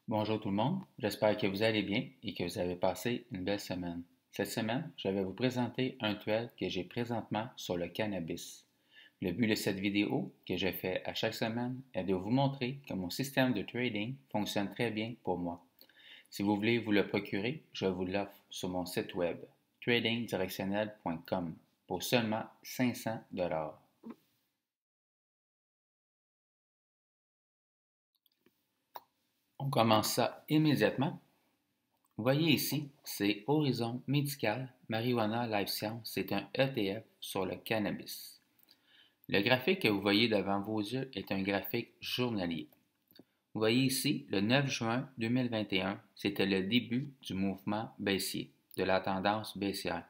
Bonjour tout le monde, j'espère que vous allez bien et que vous avez passé une belle semaine. Cette semaine, je vais vous présenter un thread que j'ai présentement sur le cannabis. Le but de cette vidéo, que je fais à chaque semaine, est de vous montrer que mon système de trading fonctionne très bien pour moi. Si vous voulez vous le procurer, je vous l'offre sur mon site web tradingdirectionnel.com pour seulement 500 $. On commence ça immédiatement. Vous voyez ici, c'est Horizon Médical Marijuana Life Science, c'est un ETF sur le cannabis. Le graphique que vous voyez devant vos yeux est un graphique journalier. Vous voyez ici, le 9 juin 2021, c'était le début du mouvement baissier, de la tendance baissière.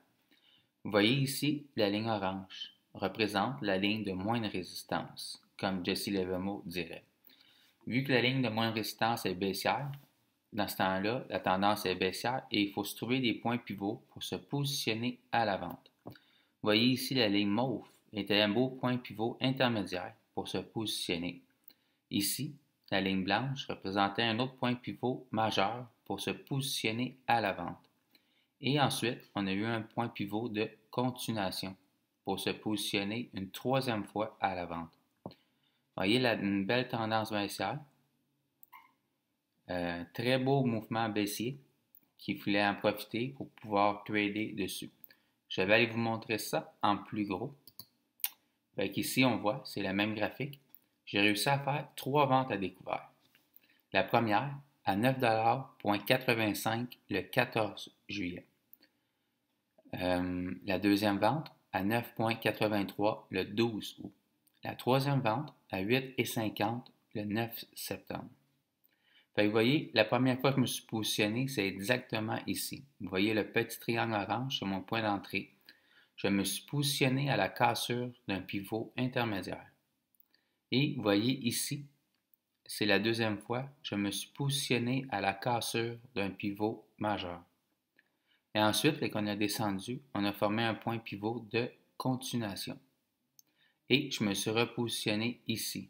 Vous voyez ici, la ligne orange représente la ligne de moindre résistance, comme Jesse Livermore dirait. Vu que la ligne de moindre résistance est baissière, dans ce temps-là, la tendance est baissière et il faut se trouver des points pivots pour se positionner à la vente. Vous voyez ici la ligne mauve était un beau point pivot intermédiaire pour se positionner. Ici, la ligne blanche représentait un autre point pivot majeur pour se positionner à la vente. Et ensuite, on a eu un point pivot de continuation pour se positionner une troisième fois à la vente. Vous voyez une belle tendance baissière. Très beau mouvement baissier qu'il fallait en profiter pour pouvoir trader dessus. Je vais aller vous montrer ça en plus gros. Ici, on voit, c'est le même graphique. J'ai réussi à faire 3 ventes à découvert. La première à 9,85 $ le 14 juillet. La deuxième vente à 9,83 $ le 12 août. La troisième vente à 8,50 $ le 9 septembre. Vous voyez, la première fois que je me suis positionné, c'est exactement ici. Vous voyez le petit triangle orange sur mon point d'entrée. Je me suis positionné à la cassure d'un pivot intermédiaire. Et vous voyez ici, c'est la deuxième fois, je me suis positionné à la cassure d'un pivot majeur. Et ensuite, quand on a descendu, on a formé un point pivot de continuation. Et je me suis repositionné ici,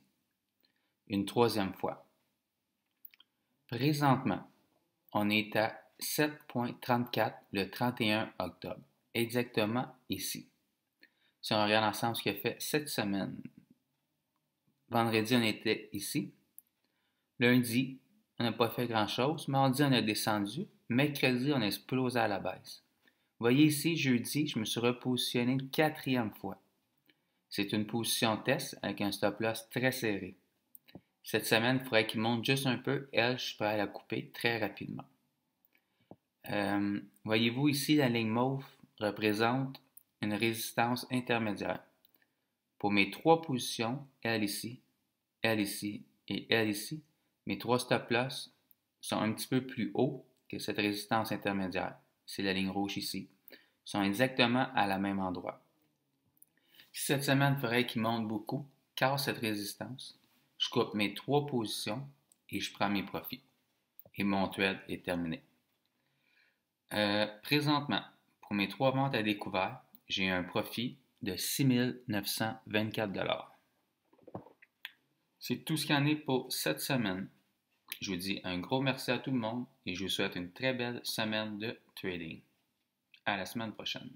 une troisième fois. Présentement, on est à 7,34 le 31 octobre, exactement ici. Si on regarde ensemble ce qu'il a fait cette semaine, vendredi, on était ici. Lundi, on n'a pas fait grand-chose. Mardi, on a descendu. Mercredi, on a explosé à la baisse. Vous voyez ici, jeudi, je me suis repositionné une quatrième fois. C'est une position test avec un stop loss très serré. Cette semaine, il faudrait qu'il monte juste un peu. Elle, je suis prêt à la couper très rapidement. Voyez-vous ici, la ligne mauve représente une résistance intermédiaire. Pour mes 3 positions, elle ici et elle ici, mes 3 stop loss sont un petit peu plus hauts que cette résistance intermédiaire. C'est la ligne rouge ici. Ils sont exactement à la même endroit. Si cette semaine, il faudrait qu'il monte beaucoup, casse cette résistance, je coupe mes 3 positions et je prends mes profits. Et mon trade est terminé. Présentement, pour mes 3 ventes à découvert, j'ai un profit de 6 924 $. C'est tout ce qu'il y en est pour cette semaine. Je vous dis un gros merci à tout le monde et je vous souhaite une très belle semaine de trading. À la semaine prochaine.